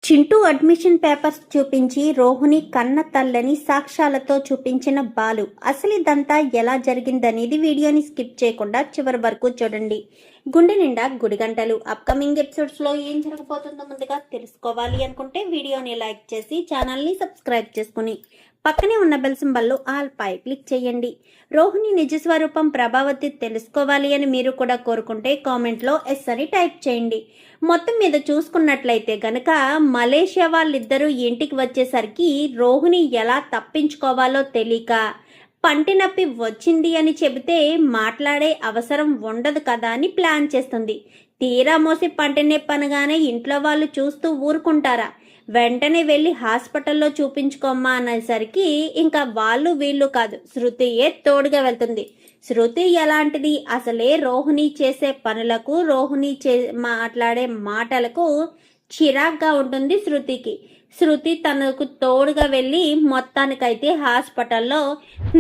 Chintu admission papers చూపించి రోహిణి కన్న తల్లని సాక్ష్యాలతో చూపించిన బాలు. అసలు ఇదంతా ఎలా జరిగిందనేది వీడియోని స్కిప్ చేయకుండా చివరి వరకు చూడండి. గుండె నిండా గుడిగంటలు అప్కమింగ్ ఎపిసోడ్స్ లో ఏం జరగబోతుందో ముందుగా తెలుసుకోవాలి అనుకుంటే వీడియోని లైక్ చేసి ఛానల్ని సబ్స్క్రైబ్ చేసుకుని పక్కనే ఉన్న బెల్ సింబల్లో ఆల్ పై క్లిక్ చేయండి. రోహిణి నిజ స్వరూపం ప్రభావతి తెలుసుకోవాలి అని మీరు కూడా కోరుకుంటే కామెంట్లో ఎస్ అని టైప్ చేయండి. మొత్తం మీద చూసుకున్నట్లయితే గనక మలేషియా వాళ్ళిద్దరూ ఇంటికి వచ్చేసరికి రోహిణి ఎలా తప్పించుకోవాలో తెలియక పంటి నొప్పి వచ్చింది అని చెబితే మాట్లాడే అవసరం ఉండదు కదా అని ప్లాన్ చేస్తుంది. తీరా మోసి పంటి నొప్పి అనగానే ఇంట్లో వాళ్ళు చూస్తూ ఊరుకుంటారా? వెంటనే వెళ్ళి హాస్పిటల్లో చూపించుకోమ్మా అనేసరికి ఇంకా వాళ్ళు వీళ్ళు కాదు, శృతియే తోడుగా వెళ్తుంది. శృతి ఎలాంటిది? అసలే రోహిణి చేసే పనులకు, రోహిణి మాట్లాడే మాటలకు చిరాగ్గా ఉంటుంది శృతికి. శృతి తనకు తోడుగా వెళ్ళి మొత్తానికైతే హాస్పిటల్లో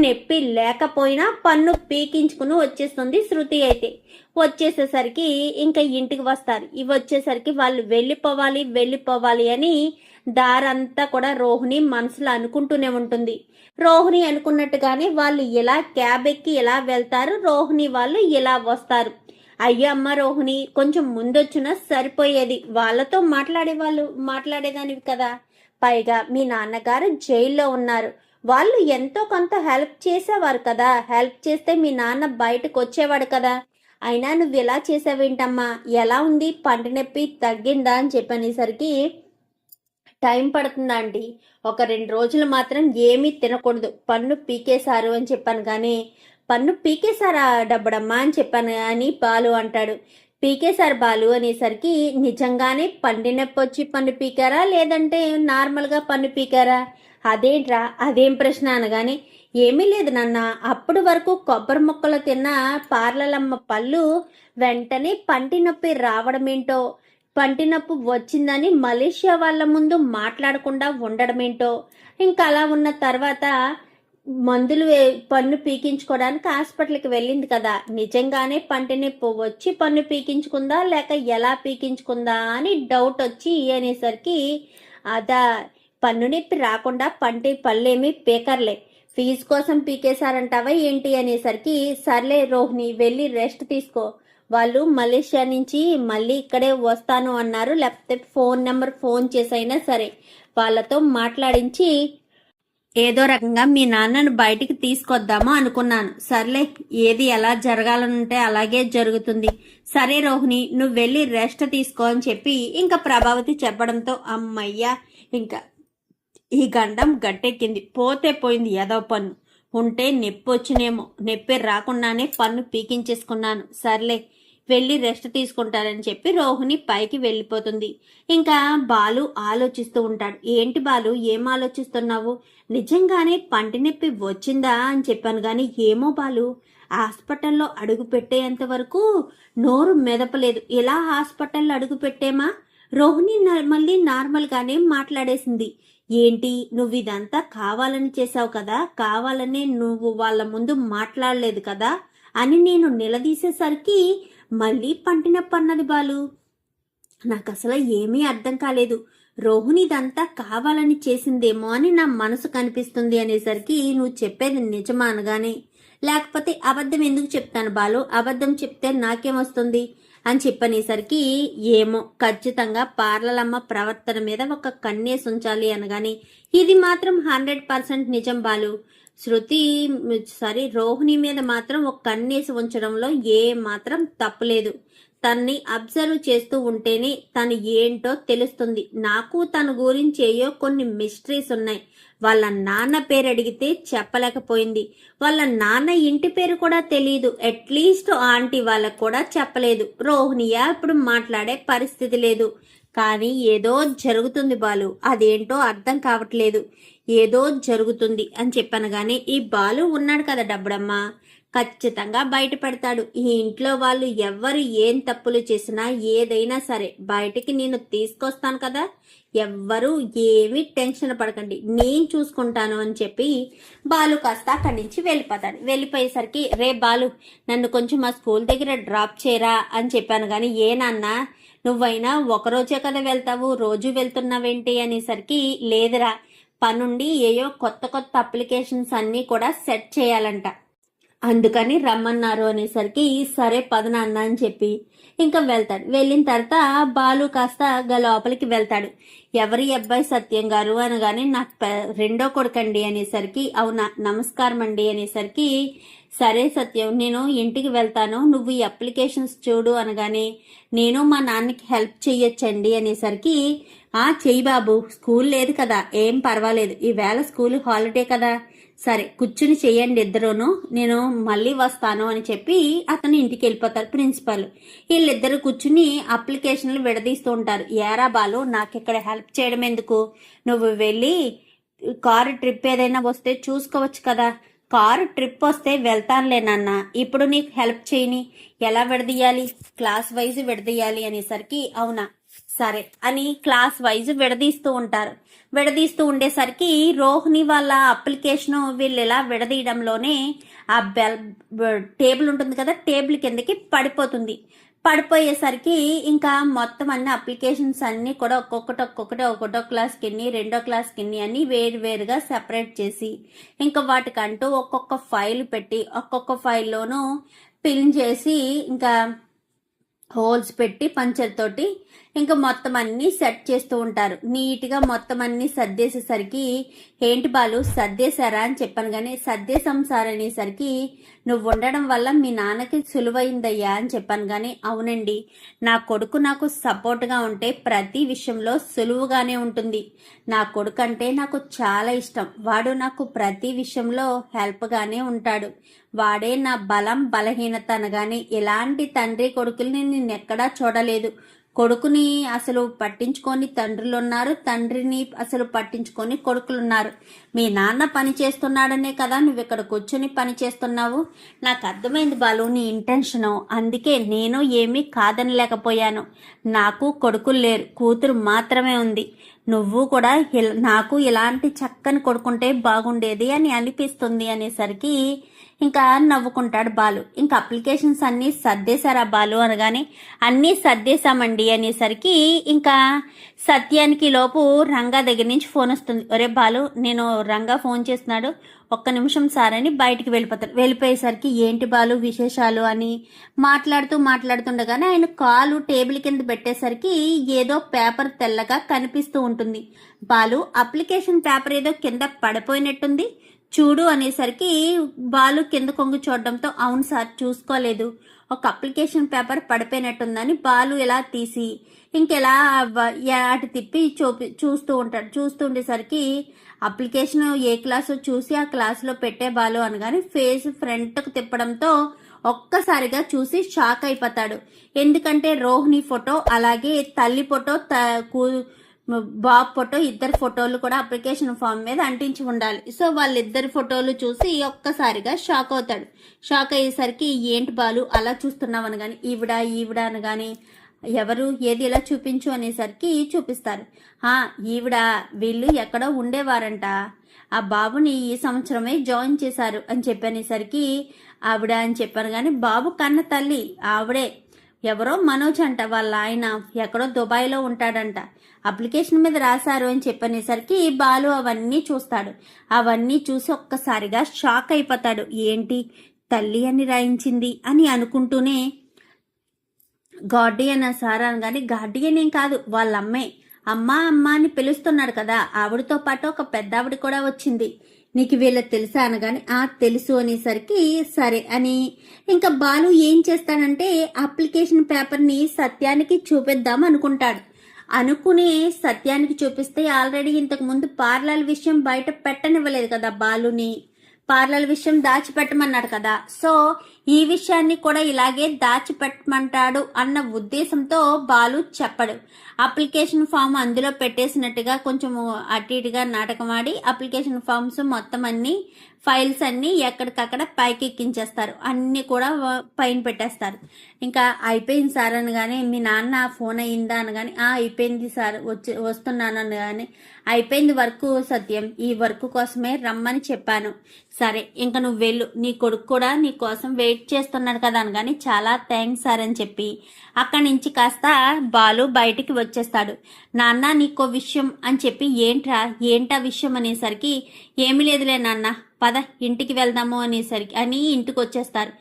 నొప్పి లేకపోయినా పన్ను పీకించుకుని వచ్చేస్తుంది శృతి. అయితే వచ్చేసేసరికి ఇంకా ఇంటికి వస్తారు. ఇవి వచ్చేసరికి వాళ్ళు వెళ్ళిపోవాలి అని దారంతా కూడా రోహిణి మనసులో అనుకుంటూనే ఉంటుంది. రోహిణి అనుకున్నట్టుగానే వాళ్ళు ఇలా క్యాబ్ ఎక్కి ఎలా వెళ్తారు, రోహిణి వాళ్ళు ఇలా వస్తారు. అయ్యో అమ్మ రోహిణి, కొంచెం ముందొచ్చినా సరిపోయేది, వాళ్ళతో మాట్లాడేదానివి కదా. పైగా మీ నాన్నగారు జైల్లో ఉన్నారు, వాళ్ళు ఎంతో కొంత హెల్ప్ చేసేవారు కదా. హెల్ప్ చేస్తే మీ నాన్న బయటకు వచ్చేవాడు కదా. అయినా నువ్వు ఎలా చేసావేంటమ్మా? ఎలా ఉంది? పంటి నొప్పి తగ్గిందా అని చెప్పనేసరికి టైం పడుతుందా అండి, ఒక 2 రోజులు మాత్రం ఏమీ తినకూడదు, పన్ను పీకేశారు అని చెప్పాను. కానీ పన్ను పీకేశారా డబ్బడమ్మా అని చెప్పాను అని బాలు అంటాడు. పీకేశారు బాలు అనేసరికి నిజంగానే పంటి నొప్పి వచ్చి పన్ను పీకారా లేదంటే నార్మల్గా పన్ను పీకారా? అదేంట్రా అదేం ప్రశ్న అనగానే ఏమీ లేదు నాన్న, అప్పుడు వరకు కొబ్బరి ముక్కలు తిన్న పార్లలమ్మ పళ్ళు వెంటనే పంటి నొప్పి రావడమేంటో, పంటి నొప్పి వచ్చిందని మలేషియా వాళ్ళ ముందు మాట్లాడకుండా ఉండడమేంటో, ఇంకా అలా ఉన్న తర్వాత మందులు పన్ను పీకించుకోవడానికి హాస్పిటల్కి వెళ్ళింది కదా. నిజంగానే పంటి నొప్పి వచ్చి పన్ను పీకించుకుందా లేక ఎలా పీకించుకుందా అని డౌట్ వచ్చి అనేసరికి అదా, పన్ను నొప్పి రాకుండా పళ్ళేమీ పీకర్లే, ఫీజు కోసం పీకేశారంటావా ఏంటి అనేసరికి సర్లే రోహిణి వెళ్ళి రెస్ట్ తీసుకో, వాళ్ళు మలేషియా నుంచి మళ్ళీ ఇక్కడే వస్తాను అన్నారు, లేకపోతే ఫోన్ చేసైనా సరే వాళ్ళతో మాట్లాడించి ఏదో రకంగా మీ నాన్నను బయటికి తీసుకొద్దామా అనుకున్నాను. సర్లే, ఏది ఎలా జరగాలనుంటే అలాగే జరుగుతుంది. సరే రోహిణి నువ్వు వెళ్ళి రెస్ట్ తీసుకో అని చెప్పి ఇంకా ప్రభావతి చెప్పడంతో అమ్మయ్యా, ఇంకా ఈ గండం గట్టెక్కింది, పోతే పోయింది ఏదో పన్ను, ఉంటే నొప్పి వచ్చినేమో, నొప్పి రాకుండానే పన్ను పీకించేసుకున్నాను, సర్లే వెళ్ళి రెస్ట్ తీసుకుంటారని చెప్పి రోహిణి పైకి వెళ్ళిపోతుంది. ఇంకా బాలు ఆలోచిస్తూ ఉంటాడు. ఏంటి బాలు, ఏం ఆలోచిస్తున్నావు? నిజంగానే పంటి నొప్పి వచ్చిందా అని చెప్పాను కానీ ఏమో బాలు, హాస్పిటల్లో అడుగు పెట్టేంత వరకు నోరు మెదపలేదు. ఇలా హాస్పిటల్లో అడుగు పెట్టేమా రోహిణి మళ్ళీ నార్మల్గానే మాట్లాడేసింది. ఏంటి, నువ్వు ఇదంతా కావాలని చేసావు కదా, కావాలనే నువ్వు వాళ్ళ ముందు మాట్లాడలేదు కదా అని నేను నిలదీసేసరికి మళ్ళీ పంటి నొప్పి అన్నది బాలు. నాకు అసలు ఏమీ అర్థం కాలేదు. రోహిణి ఇదంతా కావాలని చేసిందేమో అని నా మనసు కనిపిస్తుంది అనేసరికి నువ్వు చెప్పేది నిజమా అనగానే, లేకపోతే అబద్ధం ఎందుకు చెప్తాను బాలు, అబద్ధం చెప్తే నాకేమొస్తుంది అని చెప్పనేసరికి ఏమో, ఖచ్చితంగా పార్లలమ్మ ప్రవర్తన మీద ఒక కన్నేసి ఉంచాలి అనగాని ఇది మాత్రం 100% నిజం బాలు. రోహిణి మీద మాత్రం ఒక కన్నేసి ఉంచడంలో ఏ మాత్రం తప్పులేదు. తన్ని అబ్జర్వ్ చేస్తూ ఉంటేనే తను ఏంటో తెలుస్తుంది. నాకు తన గురించి ఏయో కొన్ని మిస్టరీస్ ఉన్నాయి. వాళ్ళ నాన్న పేరు అడిగితే చెప్పలేకపోయింది, వాళ్ళ నాన్న ఇంటి పేరు కూడా తెలియదు, అట్లీస్ట్ ఆంటీ వాళ్ళకు కూడా చెప్పలేదు. రోహిణియా ఇప్పుడు మాట్లాడే పరిస్థితి లేదు. కానీ ఏదో జరుగుతుంది బాలు, అదేంటో అర్థం కావట్లేదు, ఏదో జరుగుతుంది అని చెప్పాను. గానీ ఈ బాలు ఉన్నాడు కదా డబ్బడమ్మ, ఖచ్చితంగా బయట పెడతాడు. ఈ ఇంట్లో వాళ్ళు ఎవ్వరు ఏం తప్పులు చేసినా ఏదైనా సరే బయటికి నేను తీసుకొస్తాను కదా, ఎవ్వరూ ఏమీ టెన్షన్ పడకండి, నేను చూసుకుంటాను అని చెప్పి బాలు కాస్త అక్కడి నుంచి వెళ్ళిపోతాడు. వెళ్ళిపోయేసరికి రే బాలు, నన్ను కొంచెం మా స్కూల్ దగ్గర డ్రాప్ చేయరా అని చెప్పాను. కానీ ఏ నాన్న, నువ్వైనా ఒకరోజే కదా వెళ్తావు, రోజు వెళ్తున్నావేంటి అనేసరికి, లేదురా పనుండి ఏయో కొత్త కొత్త అప్లికేషన్స్ అన్నీ కూడా సెట్ చేయాలంట, అందుకని రమ్మన్నారు అనేసరికి, సరే పద నాన్న అని చెప్పి ఇంకా వెళ్తాడు. వెళ్ళిన తర్వాత బాలు కాస్త లోపలికి వెళ్తాడు. ఎవరి అబ్బాయి సత్యం గారు అనగానే, నాకు రెండో కొడుకండి అనేసరికి, అవునా నమస్కారం అండి అనేసరికి, సరే సత్యం నేను ఇంటికి వెళ్తాను, నువ్వు ఈ అప్లికేషన్స్ చూడు అనగానే, నేను మా నాన్నకి హెల్ప్ చెయ్యొచ్చండి అనేసరికి, చెయ్యి బాబు, స్కూల్ లేదు కదా, ఏం పర్వాలేదు, ఈవేళ స్కూల్ హాలిడే కదా, సరే కూర్చుని చెయ్యండి ఇద్దరును, నేను మళ్ళీ వస్తాను అని చెప్పి అతను ఇంటికి వెళ్ళిపోతారు ప్రిన్సిపల్. వీళ్ళిద్దరు కూర్చుని అప్లికేషన్లు విడదీస్తూ ఉంటారు. ఏరా బాలు, నాకు ఇక్కడ హెల్ప్ చేయడం ఎందుకు, నువ్వు వెళ్ళి కారు ట్రిప్ ఏదైనా వస్తే చూసుకోవచ్చు కదా, కారు ట్రిప్ వస్తే వెళ్తానులే నాన్న, ఇప్పుడు నీకు హెల్ప్ చేయని, ఎలా విడదీయాలి, క్లాస్ వైజ్ విడదీయాలి అనేసరికి, అవునా సరే అని క్లాస్ వైజ్ విడదీస్తూ ఉంటారు. విడదీస్తూ ఉండేసరికి రోహిణి వాళ్ళ అప్లికేషన్ వీళ్ళు ఇలా విడదీయడంలోనే ఆ టేబుల్ ఉంటుంది కదా, టేబుల్ కిందకి పడిపోతుంది. పడిపోయేసరికి ఇంకా మొత్తం అన్ని అప్లికేషన్స్ అన్ని కూడా ఒకటో క్లాస్ కిన్ని, రెండో క్లాస్ కిన్ని అని వేరుగా సెపరేట్ చేసి ఇంకా వాటికంటూ ఒక్కొక్క ఫైల్ పెట్టి ఒక్కొక్క ఫైల్లోనూ పిన్ చేసి ఇంకా హోల్స్ పెట్టి పంచర్ తోటి ఇంకా మొత్తం అన్ని సెట్ చేస్తూ ఉంటారు. నీట్గా మొత్తం అన్ని సర్దేసేసరికి, ఏంటి బాలు సర్దేశారా అని చెప్పాను కానీ, సర్దేశాం సార్ అనేసరికి, నువ్వు ఉండడం వల్ల మీ నాన్నకి సులువైందయ్యా అని చెప్పాను కానీ, అవునండి నా కొడుకు నాకు సపోర్ట్గా ఉంటే ప్రతి విషయంలో సులువుగానే ఉంటుంది, నా కొడుకు అంటే నాకు చాలా ఇష్టం, వాడు నాకు ప్రతి విషయంలో హెల్ప్గానే ఉంటాడు, వాడే నా బలం బలహీనత అనగానే, ఎలాంటి తండ్రి కొడుకుల్ని నేను ఎక్కడా చూడలేదు, కొడుకుని అసలు పట్టించుకొని తండ్రులున్నారు, తండ్రిని అసలు పట్టించుకొని కొడుకులున్నారు, మీ నాన్న పని చేస్తున్నాడనే కదా నువ్వు ఇక్కడ కూర్చుని పని చేస్తున్నావు, నాకు అర్థమైంది బాలు నీ ఇంటెన్షను, అందుకే నేను ఏమీ కాదనలేకపోయాను, నాకు కొడుకులు లేరు, కూతురు మాత్రమే ఉంది, నువ్వు కూడా నాకు ఇలాంటి చక్కని కొడుకుంటే బాగుండేది అని అనిపిస్తుంది అనేసరికి ఇంకా నవ్వుకుంటాడు బాలు. ఇంకా అప్లికేషన్స్ అన్నీ సర్దేశారా బాలు అనగానే, అన్నీ సర్దేశామండి అనేసరికి ఇంకా సత్యానికి లోపు రంగా దగ్గర నుంచి ఫోన్ వస్తుంది. ఒరే బాలు, నేను రంగా ఫోన్ చేస్తున్నాడు, ఒక్క నిమిషం సార్ అని బయటికి వెళ్ళిపోతాడు. వెళ్ళిపోయేసరికి, ఏంటి బాలు విశేషాలు అని మాట్లాడుతుండగానే ఆయన కాలు టేబుల్ కింద పెట్టేసరికి ఏదో పేపర్ తెల్లగా కనిపిస్తూ ఉంటుంది. బాలు, అప్లికేషన్ పేపర్ ఏదో కింద పడిపోయినట్టుంది, చూడు అనేసరికి బాలు కింద కొంగు చూడడంతో, అవును సార్ చూసుకోలేదు, ఒక అప్లికేషన్ పేపర్ పడిపోయినట్టుందని బాలు ఇలా తీసి ఇంకెలా అటు తిప్పి చూస్తూ ఉంటాడు. చూస్తుండేసరికి అప్లికేషన్ ఏ క్లాసో చూసి ఆ క్లాసులో పెట్టే బాలు అనగానే ఫేస్ ఫ్రంట్కు తిప్పడంతో ఒక్కసారిగా చూసి షాక్ అయిపోతాడు. ఎందుకంటే రోహిణి ఫోటో అలాగే తల్లి ఫోటో బాబు ఫోటో ఇద్దరు ఫోటోలు కూడా అప్లికేషన్ ఫామ్ మీద అంటించి ఉండాలి. సో వాళ్ళిద్దరి ఫోటోలు చూసి ఒక్కసారిగా షాక్ అవుతాడు. షాక్ అయ్యేసరికి, ఏంటి బాలు అలా చూస్తున్నావు అనగాని, ఈవిడ అనగాని, ఎవరు ఏది ఇలా చూపించు అనేసరికి చూపిస్తారు. ఈవిడ, వీళ్ళు ఎక్కడో ఉండేవారంట, ఆ బాబుని ఈ సంవత్సరమే జాయిన్ చేశారు అని చెప్పనేసరికి, ఆవిడ అని చెప్పాను కానీ, బాబు కన్న తల్లి ఆవిడే, ఎవరో మనోజ్ అంట, వాళ్ళ ఆయన ఎక్కడో దుబాయ్లో ఉంటాడంట, అప్లికేషన్ మీద రాశారు అని చెప్పనేసరికి బాలు అవన్నీ చూస్తాడు. అవన్నీ చూసి ఒక్కసారిగా షాక్ అయిపోతాడు. ఏంటి తల్లి అని రాయించింది అని అనుకుంటూనే, గార్డియన్ సార్ అనగానే, గార్డియన్ ఏం కాదు, వాళ్ళ అమ్మే, అమ్మా అని పిలుస్తున్నాడు కదా, ఆవిడతో పాటు ఒక పెద్ద ఆవిడ కూడా వచ్చింది, నీకు వీళ్ళకి తెలుసా అనగానే, తెలుసు అనేసరికి సరే అని ఇంకా బాలు ఏం చేస్తాడంటే అప్లికేషన్ పేపర్ని సత్యానికి చూపిద్దాం అనుకుంటాడు. అనుకుని సత్యానికి చూపిస్తే ఆల్రెడీ ఇంతకు ముందు పార్లర్ విషయం బయట పెట్టనివ్వలేదు కదా, బాలుని పార్లర్ విషయం దాచిపెట్టమన్నాడు కదా, సో ఈ విషయాన్ని కూడా ఇలాగే దాచిపెట్టమంటాడు అన్న ఉద్దేశంతో బాలు చెప్పడు. అప్లికేషన్ ఫామ్ అందులో పెట్టేసినట్టుగా కొంచెం అటు ఇటుగా నాటకమాడి అప్లికేషన్ ఫామ్స్ మొత్తం అన్ని ఫైల్స్ అన్ని ఎక్కడికక్కడ పైకి ఎక్కించేస్తారు, అన్ని కూడా పైన పెట్టేస్తారు. ఇంకా అయిపోయింది సార్ అనగానే, మీ నాన్న ఫోన్ అయ్యిందా అనగానే, అయిపోయింది సార్ వస్తున్నాను అనగానే, అయిపోయింది వర్క్ సత్యం, ఈ వర్క్ కోసమే రమ్మని చెప్పాను, సరే ఇంకా నువ్వు వెళ్ళు, నీ కొడుకు కూడా నీ కోసం వెయిట్ వెయిట్ చేస్తున్నాడు కదా అనగాని చాలా థ్యాంక్స్ సార్ అని చెప్పి అక్కడి నుంచి కాస్త బాలు బయటికి వచ్చేస్తాడు. నాన్న నీకో విషయం అని చెప్పి ఏంటా విషయం అనేసరికి ఏమీ లేదులే నాన్న పద ఇంటికి వెళ్దాము అనేసరికి అని ఇంటికి వచ్చేస్తారు.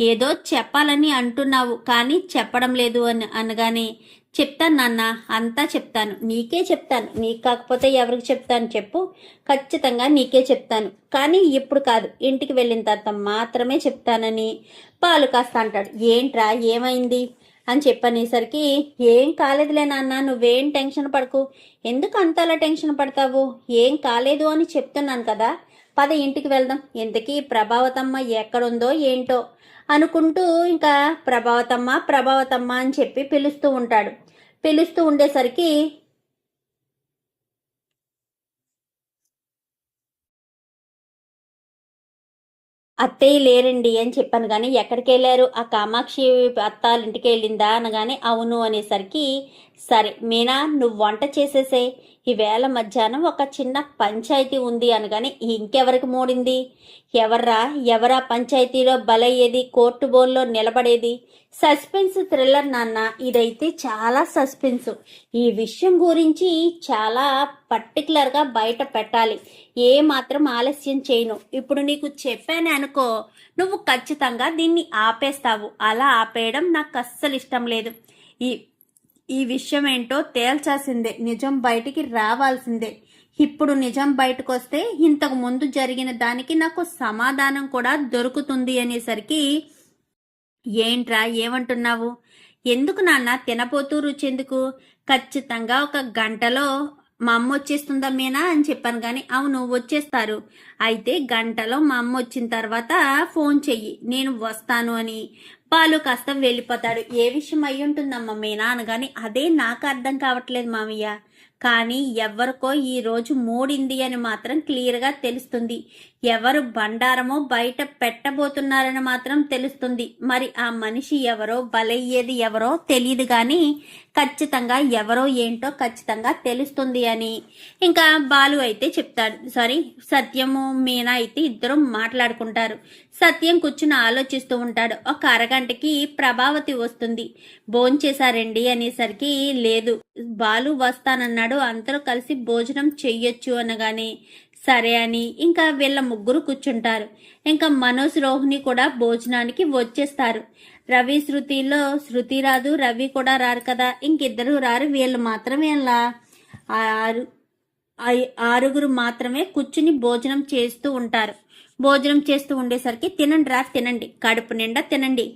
ఏదో చెప్పాలని అంటున్నావు కానీ చెప్పడం లేదు అని అనగానే చెప్తాను నాన్న, అంతా చెప్తాను, నీకే చెప్తాను, నీకు కాకపోతే ఎవరికి చెప్తాను చెప్పు, ఖచ్చితంగా నీకే చెప్తాను, కానీ ఇప్పుడు కాదు, ఇంటికి వెళ్ళిన తర్వాత మాత్రమే చెప్తానని పాలు కాస్త అంటాడు. ఏంట్రా ఏమైంది అని చెప్పనేసరికి ఏం కాలేదులే నాన్న, నువ్వేం టెన్షన్ పడకు, ఎందుకు అంతలా టెన్షన్ పడతావు, ఏం కాలేదు అని చెప్తున్నాను కదా, పద ఇంటికి వెళ్దాం, ఇంతకీ ప్రభావతమ్మ ఎక్కడుందో ఏంటో అనుకుంటూ ఇంకా ప్రభావతమ్మ అని చెప్పి పిలుస్తూ ఉంటాడు. పిలుస్తూ ఉండేసరికి అత్తయ్య లేరండి అని చెప్పాను కానీ ఎక్కడికి వెళ్ళారు, ఆ కామాక్షి అత్తాల ఇంటికి వెళ్ళిందా అనగానే అవును అనేసరికి సరే మీనా నువ్వు వంట చేసేసే, ఈవేళ మధ్యాహ్నం ఒక చిన్న పంచాయతీ ఉంది అనగానే ఇంకెవరికి మూడింది, ఎవరా పంచాయతీలో బలయ్యేది, కోర్టు బోన్లో నిలబడేది, సస్పెన్స్ థ్రిల్లర్ నాన్న, ఇదైతే చాలా సస్పెన్స్, ఈ విషయం గురించి చాలా పర్టికులర్గా బయట పెట్టాలి, ఏ మాత్రం ఆలస్యం చేయను, ఇప్పుడు నీకు చెప్పాను అనుకో నువ్వు ఖచ్చితంగా దీన్ని ఆపేస్తావు, అలా ఆపేయడం నాకు అస్సలు ఇష్టం లేదు, ఈ విషయం ఏంటో తేల్చాల్సిందే, నిజం బయటికి రావాల్సిందే, ఇప్పుడు నిజం బయటకు వస్తే ఇంతకు ముందు జరిగిన దానికి నాకు సమాధానం కూడా దొరుకుతుంది అనేసరికి ఏంట్రా ఏమంటున్నావు, ఎందుకు నాన్న తినపోతూ రుచెందుకు, ఖచ్చితంగా ఒక గంటలో మా అమ్మ వచ్చేస్తుందా మీనా అని చెప్పాను కానీ అవును వచ్చేస్తారు, అయితే గంటలో మా అమ్మ వచ్చిన తర్వాత ఫోన్ చెయ్యి నేను వస్తాను అని బాలు కాస్త వెళ్ళిపోతాడు. ఏ విషయం అయి ఉంటుందమ్మా మీనా అనగాని అదే నాకు అర్థం కావట్లేదు మామయ్య, కానీ ఎవరికో ఈరోజు మూడింది అని మాత్రం క్లియర్గా తెలుస్తుంది, ఎవరు బండారమో బయట పెట్టబోతున్నారని మాత్రం తెలుస్తుంది, మరి ఆ మనిషి ఎవరో బలయ్యేది ఎవరో తెలియదు కానీ ఖచ్చితంగా ఎవరో ఏంటో ఖచ్చితంగా తెలుస్తుంది అని ఇంకా బాలు అయితే చెప్తాడు. సారీ సత్యము మీనా అయితే ఇద్దరు మాట్లాడుకుంటారు. సత్యం కూర్చుని ఆలోచిస్తూ ఉంటాడు. ఒక అరగంటకి ప్రభావతి వస్తుంది. భోంచేశారండి అనేసరికి లేదు బాలు వస్తానన్నాడు, అందరూ కలిసి భోజనం చెయ్యొచ్చు అనగానే సరే అని ఇంకా వీళ్ళ ముగ్గురు కూర్చుంటారు. ఇంకా మనోజ్ రోహిణి కూడా భోజనానికి వచ్చేస్తారు. రవి శృతి రాదు, రవి కూడా రారు కదా, ఇంకిద్దరు రారు, వీళ్ళు మాత్రమే అలా ఆరుగురు మాత్రమే కూర్చుని భోజనం చేస్తూ ఉంటారు. భోజనం చేస్తూ ఉండేసరికి తినండి కడుపు నిండా తినండి,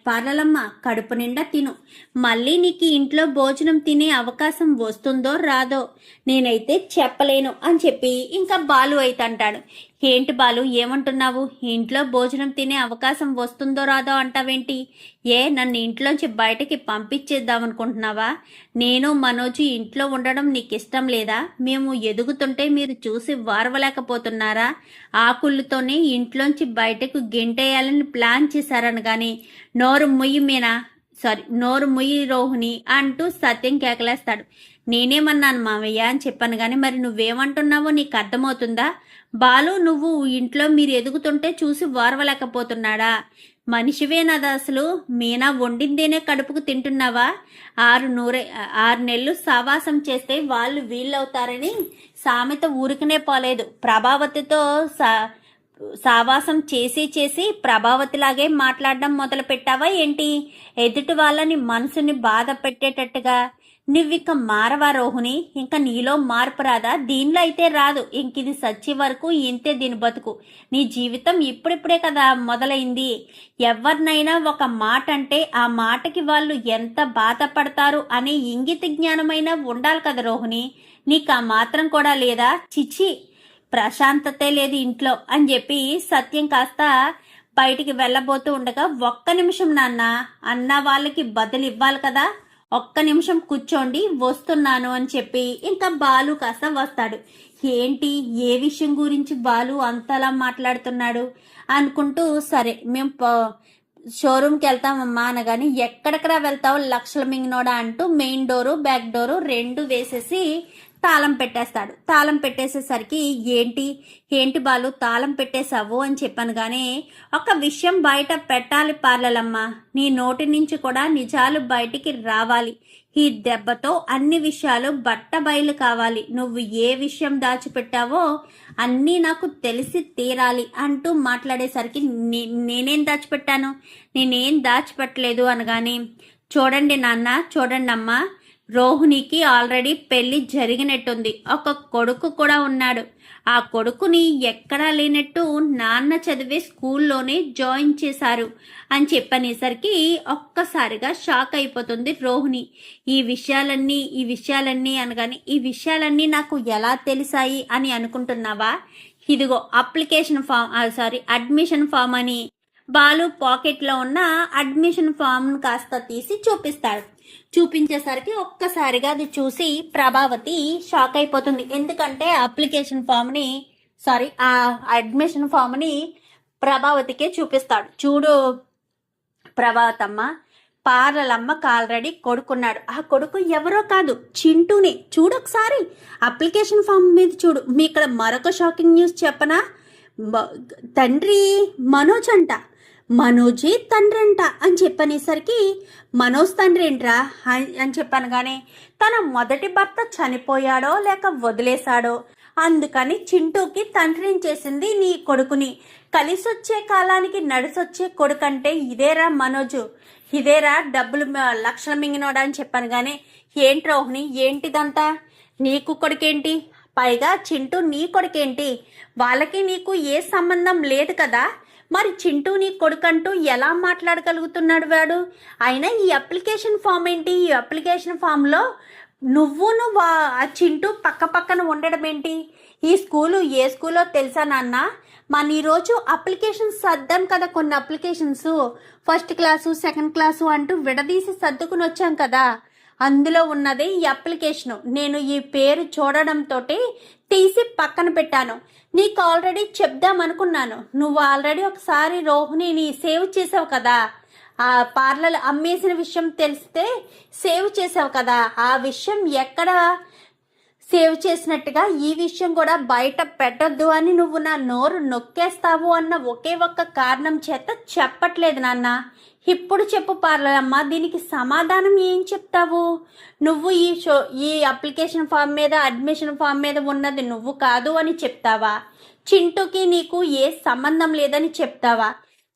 పార్లలమ్మ కడుపు నిండా తిను, మళ్ళీ నీకు ఇంట్లో భోజనం తినే అవకాశం వస్తుందో రాదో నేనైతే చెప్పలేను అని చెప్పి ఇంకా బాలు అయితే అంటాడు. ఏంటి బాలు ఏమంటున్నావు, ఇంట్లో భోజనం తినే అవకాశం వస్తుందో రాదో అంటావేంటి, నన్ను ఇంట్లోంచి బయటకి పంపించేద్దాం అనుకుంటున్నావా, నేను మనోజు ఇంట్లో ఉండడం నీకు ఇష్టం లేదా, మేము ఎదుగుతుంటే మీరు చూసి వారవలేకపోతున్నారా, ఆకుళ్ళతోనే ఇంట్లోంచి బయటకు గెంటేయాలని ప్లాన్ చేశారనగాని నోరు ముయ్యి రోహిణి అంటూ సత్యం కేకలేస్తాడు. నేనేమన్నాను మామయ్య అని చెప్పాను కానీ మరి నువ్వేమంటున్నావో నీకు అర్థమవుతుందా, బాలు నువ్వు ఇంట్లో మీరు ఎదుగుతుంటే చూసి వారవలేకపోతున్నాడా, మనిషివేనదా అసలు, మీనా వండిందేనే కడుపుకు తింటున్నావా, 6 నెలలు సావాసం చేస్తే వాళ్ళు వీళ్ళవుతారని సామెత ఊరికనే పోలేదు, ప్రభావతితో సావాసం చేసి ప్రభావతిలాగే మాట్లాడడం మొదలు పెట్టావా ఏంటి, ఎదుటి వాళ్ళని మనసుని బాధ పెట్టేటట్టుగా, నువ్వింక మారవా రోహిణి, ఇంకా నీలో మార్పు రాదా, దీనిలో అయితే రాదు, ఇంకిది సచ్చి వరకు ఇంతే దీని బతుకు, నీ జీవితం ఇప్పుడిప్పుడే కదా మొదలైంది, ఎవరినైనా ఒక మాట అంటే ఆ మాటకి వాళ్ళు ఎంత బాధపడతారు అనే ఇంగిత జ్ఞానమైనా ఉండాలి కదా రోహిణి, నీకు ఆ మాత్రం కూడా లేదా, చిచి ప్రశాంతతే లేదు ఇంట్లో అని చెప్పి సత్యం కాస్త బయటికి వెళ్ళబోతూ ఉండగా ఒక్క నిమిషం నాన్న అన్న వాళ్ళకి బదులు ఇవ్వాలి కదా, ఒక్క నిమిషం కూర్చోండి వస్తున్నాను అని చెప్పి ఇంకా బాలు కాస్త వస్తాడు. ఏంటి ఏ విషయం గురించి బాలు అంతలా మాట్లాడుతున్నాడు అనుకుంటూ సరే మేము షోరూమ్కి వెళ్తామమ్మా అనగాని ఎక్కడెక్కడ వెళ్తావు లక్షల మింగినోడా అంటూ మెయిన్ డోరు బ్యాక్ డోరు 2 వేసేసి తాళం పెట్టేస్తాడు. తాళం పెట్టేసేసరికి ఏంటి ఏంటి బాలు తాళం పెట్టేశావు అని చెప్పాను. కానీ ఒక విషయం బయట పెట్టాలి పార్లలమ్మ, నీ నోటి నుంచి కూడా నిజాలు బయటికి రావాలి. ఈ దెబ్బతో అన్ని విషయాలు బట్ట బయలు కావాలి. నువ్వు ఏ విషయం దాచిపెట్టావో అన్నీ నాకు తెలిసి తీరాలి అంటూ మాట్లాడేసరికి నేనేం దాచిపెట్టాను, నేనేం దాచిపెట్టలేదు అనగానే, చూడండి నాన్న, చూడండి అమ్మ, రోహిణికి ఆల్రెడీ పెళ్లి జరిగినట్టుంది. ఒక కొడుకు కూడా ఉన్నాడు. ఆ కొడుకుని ఎక్కడా లేనట్టు నాన్న చదివే స్కూల్లోనే జాయిన్ చేశారు అని చెప్పనేసరికి ఒక్కసారిగా షాక్ అయిపోతుంది రోహిణి. ఈ విషయాలన్నీ అనగానే, ఈ విషయాలన్నీ నాకు ఎలా తెలిసాయి అని అనుకుంటున్నావా? ఇదిగో అప్లికేషన్ ఫామ్, అడ్మిషన్ ఫామ్ అని బాలు పాకెట్లో ఉన్న అడ్మిషన్ ఫామ్ కాస్త తీసి చూపిస్తాడు. చూపించేసరికి ఒక్కసారిగా అది చూసి ప్రభావతి షాక్ అయిపోతుంది. ఎందుకంటే అప్లికేషన్ ఫామ్ని ఆ అడ్మిషన్ ఫామ్ని ప్రభావతికే చూపిస్తాడు. చూడు ప్రభావతమ్మ, పార్లలమ్మకు ఆల్రెడీ కొడుకున్నాడు. ఆ కొడుకు ఎవరో కాదు, చింటూనే. చూడు ఒకసారి అప్లికేషన్ ఫామ్ మీద చూడు. మీ ఇక్కడ మరొక షాకింగ్ న్యూస్ చెప్పనా? తండ్రి మనోజ్ అంట, మనోజే తండ్రి అంట అని చెప్పనేసరికి, మనోజ్ తండ్రి ఏంట్రా అని చెప్పాను. కానీ తన మొదటి భర్త చనిపోయాడో లేక వదిలేశాడో, అందుకని చింటూకి తండ్రిని చేసింది నీ కొడుకుని. కలిసొచ్చే కాలానికి నడిసొచ్చే కొడుకంటే ఇదేరా మనోజు, ఇదేరా డబ్బులు లక్షలు మింగినోడా అని చెప్పాను. కానీ ఏంటి రోహిణి, ఏంటిదంతా? నీకు కొడుకేంటి, పైగా చింటూ నీ కొడుకేంటి? వాళ్ళకి నీకు ఏ సంబంధం లేదు కదా. మరి చింటూ నీ కొడుకంటూ ఎలా మాట్లాడగలుగుతున్నాడు వాడు? అయినా ఈ అప్లికేషన్ ఫామ్ ఏంటి? ఈ అప్లికేషన్ ఫామ్లో నువ్వును ఆ చింటూ పక్కన ఉండడం ఏంటి? ఈ స్కూలు ఏ స్కూలో తెలుసా నాన్న? మన ఈరోజు అప్లికేషన్స్ సర్దాం కదా, కొన్ని applications first class second class అంటూ విడదీసి సర్దుకుని వచ్చాం కదా, అందులో ఉన్నదే ఈ అప్లికేషను. నేను ఈ పేరు చూడడంతో తీసి పక్కన పెట్టాను. నీకు ఆల్రెడీ చెప్దాం అనుకున్నాను. నువ్వు ఆల్రెడీ ఒకసారి రోహిణిని సేవ్ చేసావు కదా, ఆ పార్లర్ అమ్మేసిన విషయం తెలిస్తే సేవ్ చేసావు కదా, ఆ విషయం ఎక్కడ సేవ్ చేసినట్టుగా ఈ విషయం కూడా బయట పెట్టొద్దు అని నువ్వు నా నోరు నొక్కేస్తావు అన్న ఒకే ఒక్క కారణం చేత చెప్పట్లేదు నాన్న. ఇప్పుడు చెప్పు పార్లరమ్మ, దీనికి సమాధానం ఏం చెప్తావు? నువ్వు ఈ అప్లికేషన్ ఫామ్ మీద అడ్మిషన్ ఫామ్ మీద ఉన్నది నువ్వు కాదు అని చెప్తావా? చింటూకి నీకు ఏ సంబంధం లేదని చెప్తావా?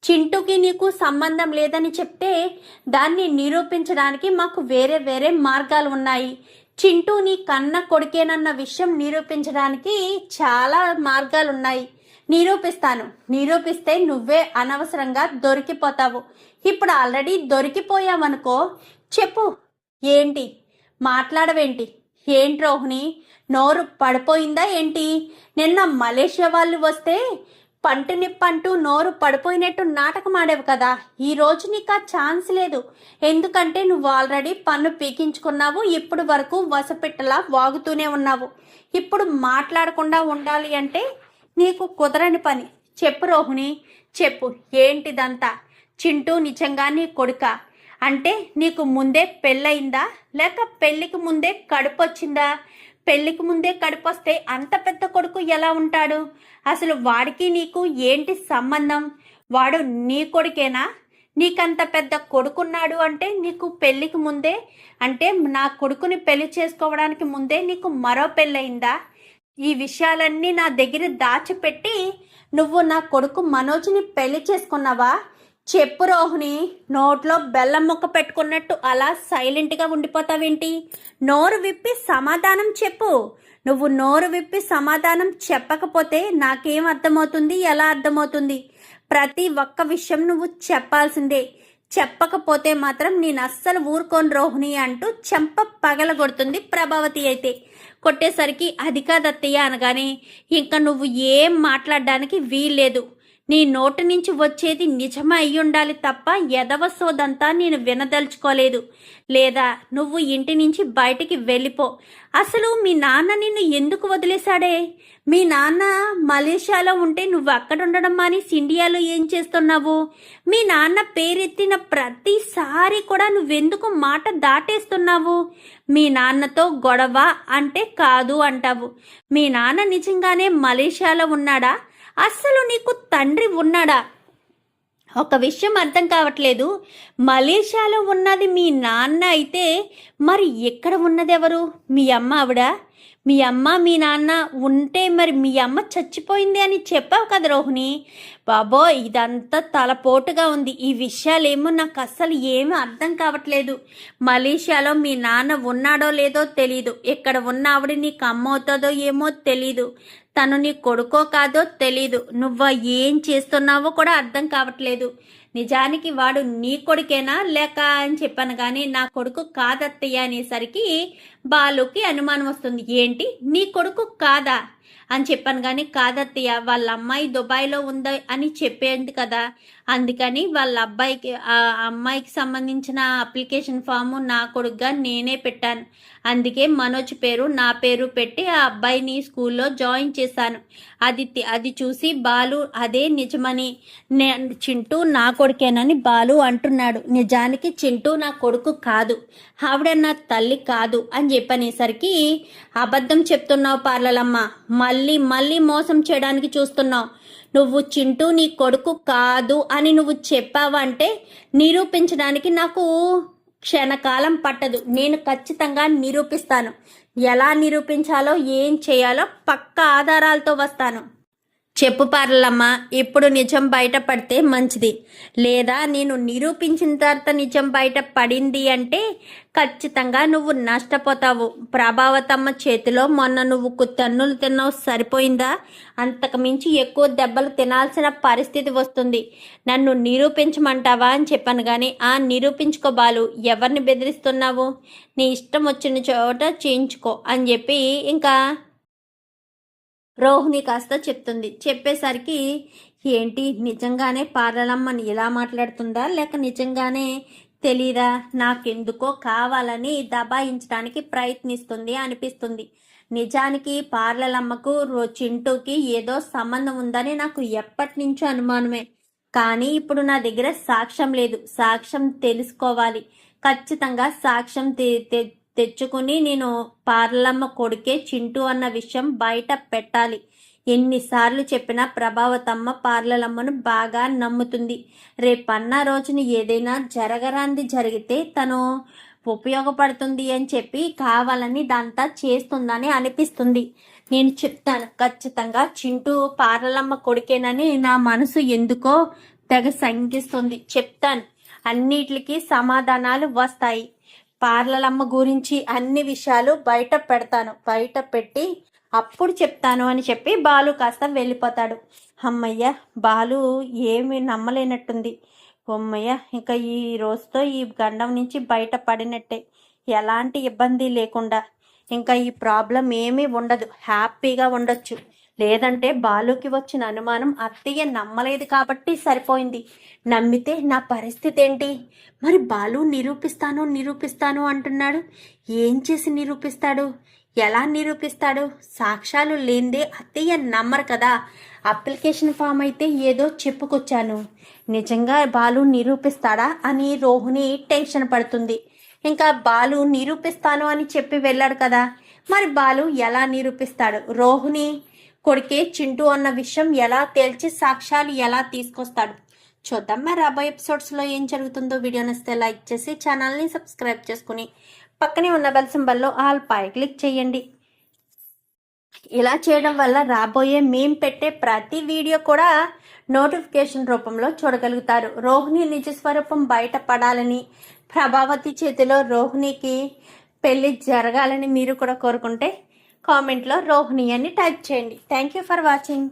చింటూకి నీకు సంబంధం లేదని చెప్తే దాన్ని నిరూపించడానికి మాకు వేరే మార్గాలు ఉన్నాయి. చింటూ నీ కన్న కొడుకేనన్న విషయం నిరూపించడానికి చాలా మార్గాలున్నాయి. నిరూపిస్తే నువ్వే అనవసరంగా దొరికిపోతావు. ఇప్పుడు ఆల్రెడీ దొరికిపోయావనుకో. చెప్పు, ఏంటి మాట్లాడవేంటి? ఏంటి రోహిణి, నోరు పడిపోయిందా ఏంటి? నిన్న మలేషియా వాళ్ళు వస్తే పంట నిప్పంటూ నోరు పడిపోయినట్టు నాటకం ఆడేవు కదా. ఈ రోజు నీకు ఆ ఛాన్స్ లేదు. ఎందుకంటే నువ్వు ఆల్రెడీ పన్ను పీకించుకున్నావు. ఇప్పుడు వరకు వసపెట్టలా వాగుతూనే ఉన్నావు. ఇప్పుడు మాట్లాడకుండా ఉండాలి అంటే నీకు కుదరని పని. చెప్పు రోహిణి, చెప్పు, ఏంటిదంతా? చింటూ నిజంగా నీ కొడుక? అంటే నీకు ముందే పెళ్ళయిందా లేక పెళ్ళికి ముందే కడుపు వచ్చిందా? పెళ్ళికి ముందే కడుపు వస్తే అంత పెద్ద కొడుకు ఎలా ఉంటాడు? అసలు వాడికి నీకు ఏంటి సంబంధం? వాడు నీ కొడుకేనా? నీకంత పెద్ద కొడుకున్నాడు అంటే నీకు పెళ్ళికి ముందే, అంటే నా కొడుకుని పెళ్లి చేసుకోవడానికి ముందే నీకు మరో పెళ్ళయిందా? ఈ విషయాలన్నీ నా దగ్గర దాచిపెట్టి నువ్వు నా కొడుకు మనోజ్ని పెళ్లి చేసుకున్నావా? చెప్పు రోహిణి, నోట్లో బెల్లం ముక్క పెట్టుకున్నట్టు అలా సైలెంట్గా ఉండిపోతావేంటి? నోరు విప్పి సమాధానం చెప్పు. నువ్వు నోరు విప్పి సమాధానం చెప్పకపోతే నాకేం అర్థమవుతుంది, ఎలా అర్థమవుతుంది? ప్రతి ఒక్క విషయం నువ్వు చెప్పాల్సిందే. చెప్పకపోతే మాత్రం నేను అస్సలు ఊరుకోను రోహిణి అంటూ చెంప పగలగొడుతుంది ప్రభావతి. అయితే కొట్టేసరికి అది కాదత్తయ్య అనగానే, ఇంకా నువ్వు ఏం మాట్లాడడానికి వీల్లేదు. నీ నోటి నుంచి వచ్చేది నిజమే అయి ఉండాలి తప్ప ఎదవ సోదంతా నేను వినదలుచుకోలేదు. లేదా నువ్వు ఇంటి నుంచి బయటికి వెళ్ళిపో. అసలు మీ నాన్న నిన్ను ఎందుకు వదిలేశాడే? మీ నాన్న మలేషియాలో ఉంటే నువ్వు అక్కడ ఉండడం మానేసి ఇండియాలో ఏం చేస్తున్నావు? మీ నాన్న పేరెత్తిన ప్రతిసారి కూడా నువ్వెందుకు మాట దాటేస్తున్నావు? మీ నాన్నతో గొడవ అంటే కాదు అంటావు. మీ నాన్న నిజంగానే మలేషియాలో ఉన్నాడా? అస్సలు నీకు తండ్రి ఉన్నాడా? ఒక విషయం అర్థం కావట్లేదు. మలేషియాలో ఉన్నది మీ నాన్న అయితే మరి ఎక్కడ ఉన్నది ఎవరు? మీ అమ్మ ఆవిడ. మీ అమ్మ మీ నాన్న ఉంటే మరి మీ అమ్మ చచ్చిపోయింది అని చెప్పావు కదా రోహిణి. బాబో ఇదంతా తలపోటుగా ఉంది. ఈ విషయాలేమో నాకు అస్సలు ఏమీ అర్థం కావట్లేదు. మలేషియాలో మీ నాన్న ఉన్నాడో లేదో తెలీదు. ఇక్కడ ఉన్న ఆవిడ నీకు అమ్మ అవుతుందో ఏమో తెలీదు. తను నీ కొడుకో కాదో తెలీదు. నువ్వు ఏం చేస్తున్నావో కూడా అర్థం కావట్లేదు. నిజానికి వాడు నీ కొడుకేనా లేక అని చెప్పాను కానీ నా కొడుకు కాదత్తయ్య అనేసరికి బాలుకి అనుమానం వస్తుంది. ఏంటి నీ కొడుకు కాదా అని చెప్పాను కానీ కాదత్తయ్య వాళ్ళ అమ్మాయి దుబాయ్లో ఉందా అని చెప్పేది కదా, అందుకని వాళ్ళ అబ్బాయికి ఆ అమ్మాయికి సంబంధించిన అప్లికేషన్ ఫాము నా కొడుకుగా నేనే పెట్టాను. అందుకే మనోజ్ పేరు నా పేరు పెట్టి ఆ అబ్బాయిని స్కూల్లో జాయిన్ చేశాను. అది చూసి బాలు అదే నిజమని చింటూ నా కొడుకేనని బాలు అంటున్నాడు. నిజానికి చింటూ నా కొడుకు కాదు, ఆవిడ నా తల్లి కాదు అని చెప్పనేసరికి అబద్ధం చెప్తున్నావు పార్లలమ్మ. మళ్ళీ మోసం చేయడానికి చూస్తున్నావు. నువ్వు చింటూ నీ కొడుకు కాదు అని నువ్వు చెప్పావంటే నిరూపించడానికి నాకు క్షణకాలం పట్టదు. నేను ఖచ్చితంగా నిరూపిస్తాను. ఎలా నిరూపించాలో ఏం చేయాలో పక్కా ఆధారాలతో వస్తాను. చెప్పు పార్లమ్మ, ఇప్పుడు నిజం బయటపడితే మంచిది. లేదా నేను నిరూపించిన తర్వాత నిజం బయట పడింది అంటే ఖచ్చితంగా నువ్వు నష్టపోతావు. ప్రభావతమ్మ చేతిలో మొన్న నువ్వు తన్నులు తిన్నావు, సరిపోయిందా? అంతకు మించి ఎక్కువ దెబ్బలు తినాల్సిన పరిస్థితి వస్తుంది. నన్ను నిరూపించమంటావా అని చెప్పాను కానీ నిరూపించుకో బాలు. ఎవరిని బెదిరిస్తున్నావు? నీ ఇష్టం వచ్చిన చోట చేయించుకో అని చెప్పి ఇంకా రోహిణి కాస్త చెప్తుంది. చెప్పేసరికి ఏంటి నిజంగానే పార్లమ్మని ఇలా మాట్లాడుతుందా లేక నిజంగానే తెలీదా? నాకెందుకో కావాలని దబాయించడానికి ప్రయత్నిస్తుంది అనిపిస్తుంది. నిజానికి పార్లమ్మకు చింటూకి ఏదో సంబంధం ఉందని నాకు ఎప్పటి నుంచో అనుమానమే. కానీ ఇప్పుడు నా దగ్గర సాక్ష్యం లేదు. సాక్ష్యం తెలుసుకోవాలి. ఖచ్చితంగా సాక్ష్యం తెచ్చుకుని నేను పార్లమ్మ కొడుకే చింటూ అన్న విషయం బయట పెట్టాలి. ఎన్నిసార్లు చెప్పినా ప్రభావతమ్మ పార్లలమ్మను బాగా నమ్ముతుంది. రేపన్న రోజున ఏదైనా జరగరాంది జరిగితే తను ఉపయోగపడుతుంది అని చెప్పి కావాలని దాంతా చేస్తుందని అనిపిస్తుంది. నేను చెప్తాను ఖచ్చితంగా చింటూ పార్లలమ్మ కొడుకేనని నా మనసు ఎందుకో తెగ శంకిస్తుంది. చెప్తాను, అన్నిటికీ సమాధానాలు వస్తాయి. పార్లలమ్మ గురించి అన్ని విషయాలు బయట పెడతాను. బయట పెట్టి అప్పుడు చెప్తాను అని చెప్పి బాలు కాస్త వెళ్ళిపోతాడు. అమ్మయ్య, బాలు ఏమి నమ్మలేనట్టుంది. అమ్మయ్య, ఇంకా ఈ రోజుతో ఈ గండం నుంచి బయట పడినట్టే. ఎలాంటి ఇబ్బంది లేకుండా ఇంకా ఈ ప్రాబ్లం ఏమీ ఉండదు. హ్యాపీగా ఉండొచ్చు. లేదంటే బాలుకి వచ్చిన అనుమానం అత్తయ్య నమ్మలేదు కాబట్టి సరిపోయింది. నమ్మితే నా పరిస్థితి ఏంటి? మరి బాలు నిరూపిస్తాను అంటున్నాడు. ఏం చేసి నిరూపిస్తాడు? ఎలా నిరూపిస్తాడు? సాక్ష్యాలు లేనిదే అత్తయ్య నమ్మరు కదా. అప్లికేషన్ ఫామ్ అయితే ఏదో చెప్పుకొచ్చాను. నిజంగా బాలు నిరూపిస్తాడా అని రోహిణి టెన్షన్ పడుతుంది. ఇంకా బాలు నిరూపిస్తాను అని చెప్పి వెళ్ళాడు కదా, మరి బాలు ఎలా నిరూపిస్తాడు? రోహిణి కొడుకే చింటూ అన్న విషయం ఎలా తేల్చి సాక్ష్యాలు ఎలా తీసుకొస్తాడు? చూద్దాం మరి రాబోయే ఎపిసోడ్స్లో ఏం జరుగుతుందో. వీడియో నచ్చితే లైక్ చేసి ఛానల్ని సబ్స్క్రైబ్ చేసుకుని పక్కనే ఉన్న బెల్ సింబల్లో ఆల్ పై క్లిక్ చేయండి. ఇలా చేయడం వల్ల రాబోయే మేము పెట్టే ప్రతి వీడియో కూడా నోటిఫికేషన్ రూపంలో చూడగలుగుతారు. రోహిణి నిజస్వరూపం బయటపడాలని, ప్రభావతి చేతిలో రోహిణికి పెళ్లి జరగాలని మీరు కూడా కోరుకుంటే కామెంట్లో రోహిణి అని టైప్ చేయండి. Thank you for watching.